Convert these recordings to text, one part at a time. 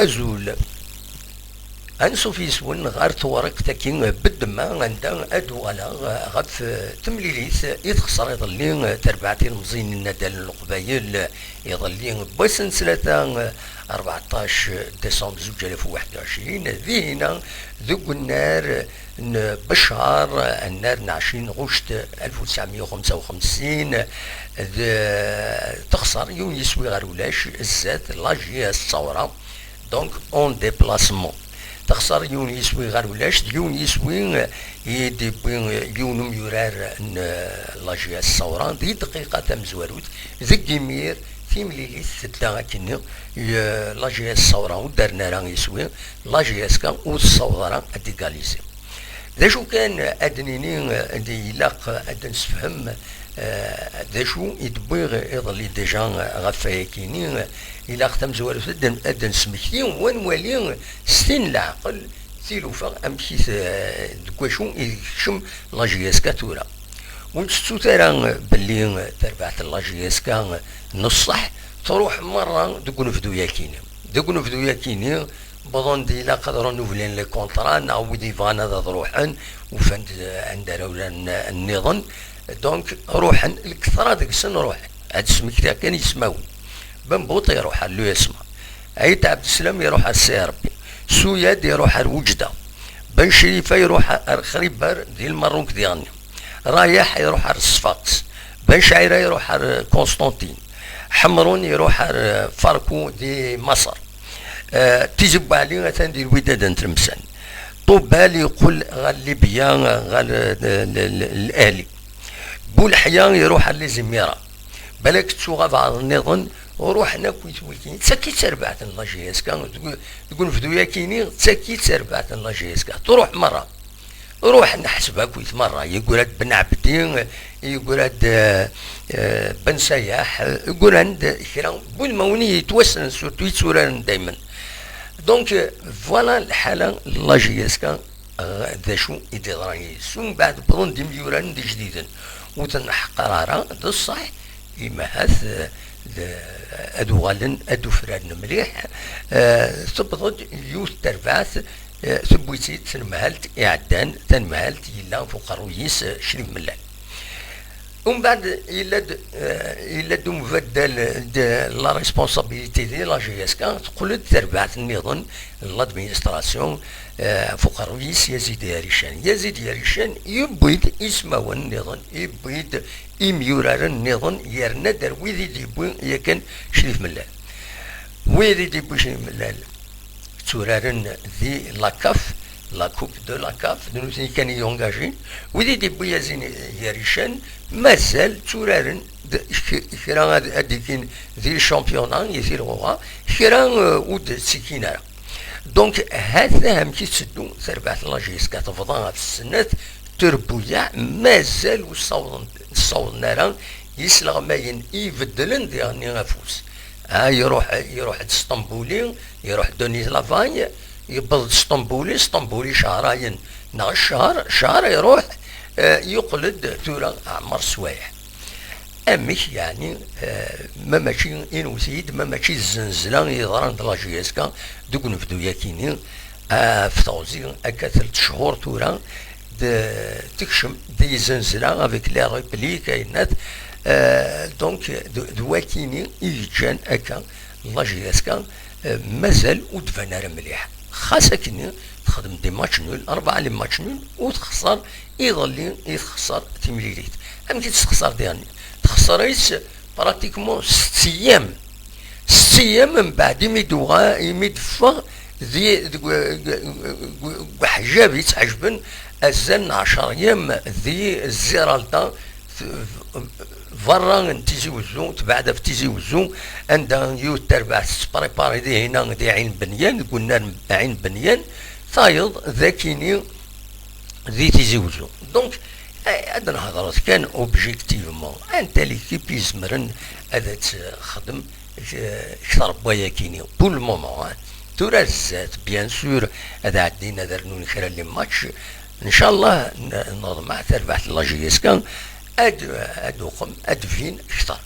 أزول أنسو في سون غار تورق تاكين بالدما عندها أدو على غف تمليليث يتخسر يظلين تربعتي المزين الندال القبايل يظلين بسن سلطة 14 ديسمبر 2021 ذينا ذوق النار بشهر النار 20 غشت 1955 تخسر يوم يسوي غير ولاش الزاد لاجي الثورة دونك اون ديبلاسمون تخسر يون يسوي غير ولاش يون يسوي يدي يون يورار لاجي الثورة دي دقيقة تمزوروت ذي مير في مليلي ثلاثة كني لاجي الثورة ودارنا راه يسوي لاجي اسكا والثورة اديكاليزي ذا شو كان ادنيني دي لاق ادنسفهم ذا شو يدبغ يظلي ديجا غفايكيني إلا ختم زوال أدن سمكتي ونولي ستين العقل سيلوفا أمشي دكواشو يكشم لاجياسكا تورا ونستو ترى بلي تربعت لاجياسكا نصح تروح مرة دكون في دوياكيني بظن دي لا قدروا نوفلين لي كونطرا نعاود فانا ذا روحن وفند عندنا ولا النظام دونك روحن الكثرة ديك السن روحن هاد سمكتي كان يسماون بن بوطي يروح على يسمع عيد عبد السلام يروح على السي ربي سوياد يروح على الوجده بن شريفه يروح على خريبر ديال المروك ديالنا رايح يروح على الصفاقس بن شعيره يروح على قسطنطين حمرون يروح على فاركو دي مصر تيجب علي مثلا ديال الوداد نتلمسان طوبال يقول غال ليبيا غال الاهلي بولحيا يروح على زميره بالك تشوغا بعض النظام وروحنا كويت ويكين تسكيت سربعت لاجياسكا تقول فدويا كيني تسكيت سربعت لاجياسكا تروح مره روح نحسبها كويت مره يقول هاد بن عبدين يقول هاد بن سياح يقول عند كرا بالموني يتوسن سورتو يتسوران دائما دونك فوالا الحاله لاجياسكا ذا شو يدير سون بعد بظن دي مليوران دي جديدا وتنح قرارا الصح إما هذا أدو غالن أدو فران مليح تبضد يوث ترباث ثبوتي تنمهلت إعدان تنمهلت إلا فوق الرويس شريف ملان ومن بعد إلا دو مبدل لا ريسبونسابيلتي دي لا جياسكا تقول تربعت النظام لادمينستراسيون فوق الرئيس يزيد ياريشان يبيد اسمه النظام يبيد يميورار النظام يرنا در ويدي ديبوين يكن شريف ملال ويدي ديبوين شريف ملال تورارن ذي لاكاف لا كوب دو لا كاف نوتي كان يونغاجي ودي ديبو يزين ياريشان مازال تورارن كرا هاديكين ذي الشامبيونا يثيروا كرا ود سكينه دونك هذا هم كيتسدو سربعت لاجيسكا تفضل في السنات تربويا مازال وصوض نارا يسلغ ماين يبدلن ديالني غافوس يروح اسطنبولي يروح دونيز لافاي يبض اسطنبولي شهرين نغ شهر يروح يقلد تورا عمر سوايح امش يعني ما ماشي انوسيد ما ماشي الزنزله يضران لاجيسكا دوك نفدو ياكيني في توزيع هكا 3 شهور تورا تكشم دي زنزله افيك لي ريبليك كاينات دونك دواكيني يجان هكا لاجيسكا مازال ودفنا مليح خاصة كني تخدم دي ماتش نول 4 لي ماتش نول وتخسر يظل يخسر تيمليليت ام كي تخسر ديالني تخسريس براتيكمون 6 ايام من بعد يمدفع ذي حجاب يتعجبن الزن 10 ايام ذي الزيرالتا فران تيزي وزو تبعد في تيزي وزو عندها يو تربع بريباري دي هنا دي عين بنيان قلنا عين بنيان فايض ذاكيني ذي تيزي وزو دونك هذا الهضرات كان اوبجيكتيفمون انت ليكيب يزمرن هذا تخدم اكثر بوايا كيني بول مومون تورا الزات بيان سور هذا عدينا درنو نخير لي ماتش ان شاء الله نضمع تربح لاجيسكا ادوقم ادفين اكثر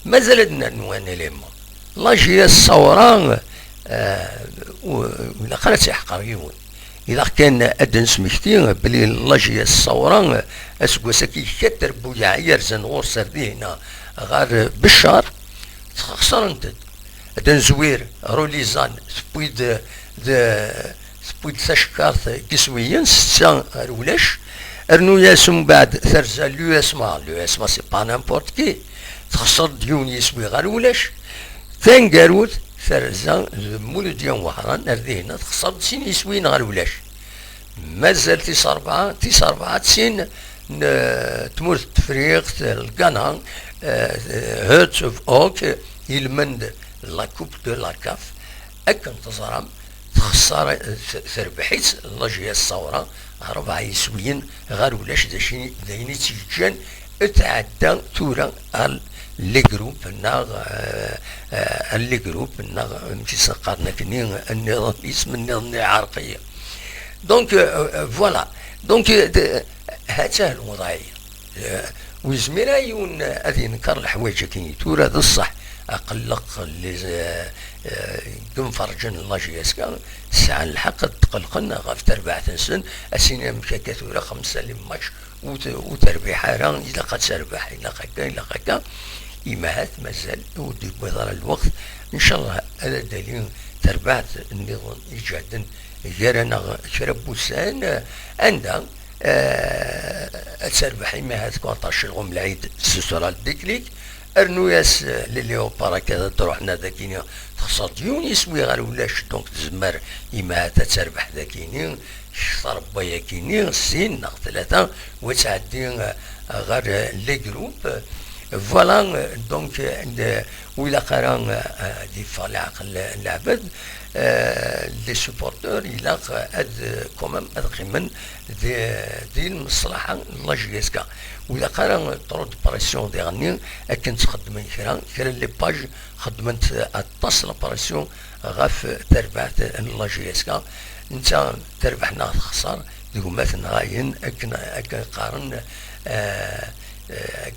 مازال عندنا نوان ليمون لاجي الثورة ولا قرا تيحقر يون إذا كان أدن سمكتي بلي لاجية الصورة أسكوسا كي كتر بويا عير زنغور سردينا غار بالشهر خسر انت أدن زوير روليزان سبويد تشكارت كسويين ستة رولاش ارنو ياسم بعد ثرزا لو اسما سي با نامبورت كي تخسر ديون يسوي غار ولاش ثان قاروت ثرزا مول ديون وحران اردينا تخسر سين يسوين غار ولاش مازال تيس أربعة تسين تمورت تفريق القنا هيرتس اوف اوك يلمند لا كوب دو لا كاف اكن تزرم تخسر تربحيت لاجية الثورة 4 يسويين غير ولاش دايني تيجان اتعدى تورا لي جروب لي جروب تيسقرنا كني النظام اسم النظام العرقية دونك فوالا دونك هاتا الوضعية وزميرا يون هذه نكر الحوايج كي تورا ذا الصح اقلق اللي كنفرجن لاجياس كان الساعة الحق تقلقنا غاف تربع سن اسينا مكاكاثورا 5 ماتش وتربيح راه إلا قد تربح إلا هكا إماهات مازال ودي بضر الوقت إن شاء الله هذا دليل تربعت النظام إيجادا جارنا شرب بوسان عندها تربح إماهات 14 غم العيد سوسرال ديكليك ارنوياس لليو بارا كذا تروحنا ذاكيني تخسر ديون يسوي غير ولاش دونك تزمر إماهات تربح ذاكيني شطر بيا كيني سين ناق 3 وتعدي غير لي جروب فوالا دونك وإلا قرا دي فالي عقل العباد لي سوبورتور إلا اد كومام اد قيمن دي المصلحة لاجيسكا وإلا قرا طرود بريسيون ديالني كنت خدمن كرا لي باج خدمت اتصل بريسيون غاف تربعت لاجيسكا انت تربحنا تخسر ديومات نغاين اكن قارن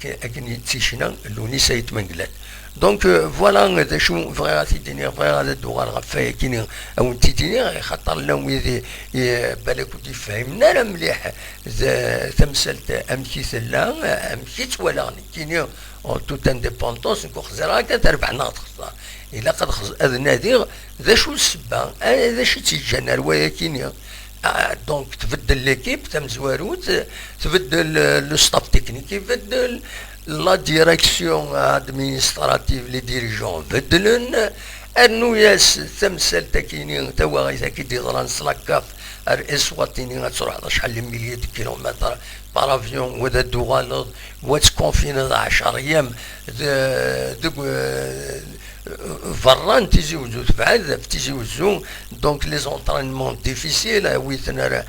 اكن تيشنا لوني سيت منقلات دونك فوالا هذا شو فغير تيديني فغير هذا الدوغال غفايا كيني او تيديني خاطر لهم يدي بالك ودي فهمنا لا مليح تمثلت امكيت لا امكيت ولا كيني اون توت انديبوندونس نكون خزرها كتربحنا تخسر الا قد هذا نادي ذا شو السبه هذا شي تيجانا روايه كينيا دونك تبدل ليكيب تم زواروت تبدل لو ستاف تكنيك يبدل لا ديريكسيون ادمينستراتيف لي ديريجون بدلن انو ياس تمثل تكيني توا غير كي ديران سلاكاف اسواتيني تروح شحال مليون كيلومتر بارافيون وذا دوغالوض وتكونفين 10 ايام فران تيزيوزو تفعل تيزيوزو دونك لي زونطرينمون ديفيسيل ويتنا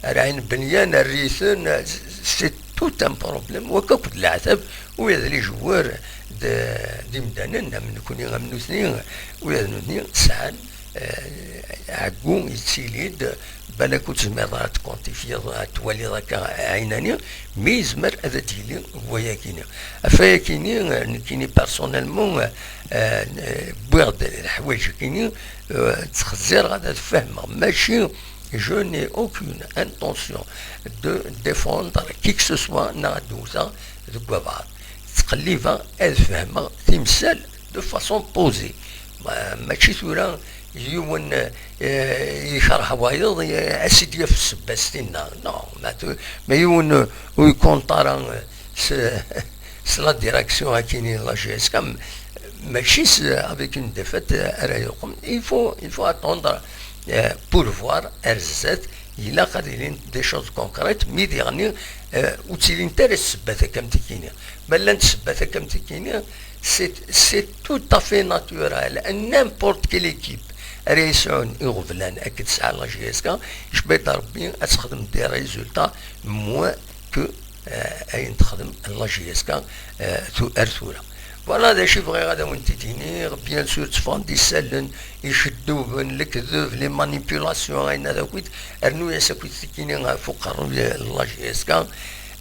راين بنيان الريثن سي توت ان بروبليم وكاكد العتب ويا لي جوار دي مداننا من كوني غمنوثني ويا نوثني سعان عقوم يتسيليد بالك تزمر تكونتيفي توالي ذاك عيناني مي يزمر هذا ديالي ويا كيني افايا كيني كيني بيرسونيلمون بوغد الحوايج كيني تخزر غادا تفهم ماشي je n'ai aucune intention de défendre qui que ce soit dans دوزا de بعض تقليفها الفهمة تمثال de façon posée ماشي ثورة يون يشرح وايض اسيديا في السباستينا نو ما يون ويكونطارا سلا ديراكسيون هاكيني لا جي اس كام ماشي افيك اون ديفيت رايكم il faut attendre pour voir ارزات إلا قادرين دي شوز كونكريت مي ديغني وتيلين تاع السباثة كم تكينيا بل انت السباثة كم تكينيا سي تو تافي ناتورال ان نيمبورت كيل ايكيب ريسون يغفلان اكيد ساعة لا جي اس كا يشبيت ربي تخدم دي ريزولتا موا كو اين تخدم لا جي اس كا تو ارثولا فوالا هذا شي بغي غادا وانت تيني بيان سور تفاندي السلن يشدو الكذوب لي مانيبيولاسيون اين هذا كويت ارنو يا ساكويت تيني فوق الرؤية لا جي اس كا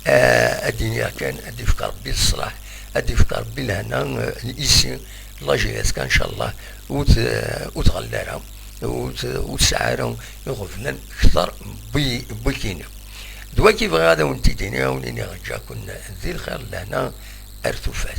الدنيا كان ادي فكر ربي الصلاح ادي فكر ربي الهنا ايسي لاجياس كان ان شاء الله وتغلارها وتسعارهم يغفلن اكثر بكينا دوا كيف غادا ونتي دينيا ونيني غجاكن ذي الخير لهنا ارتفات.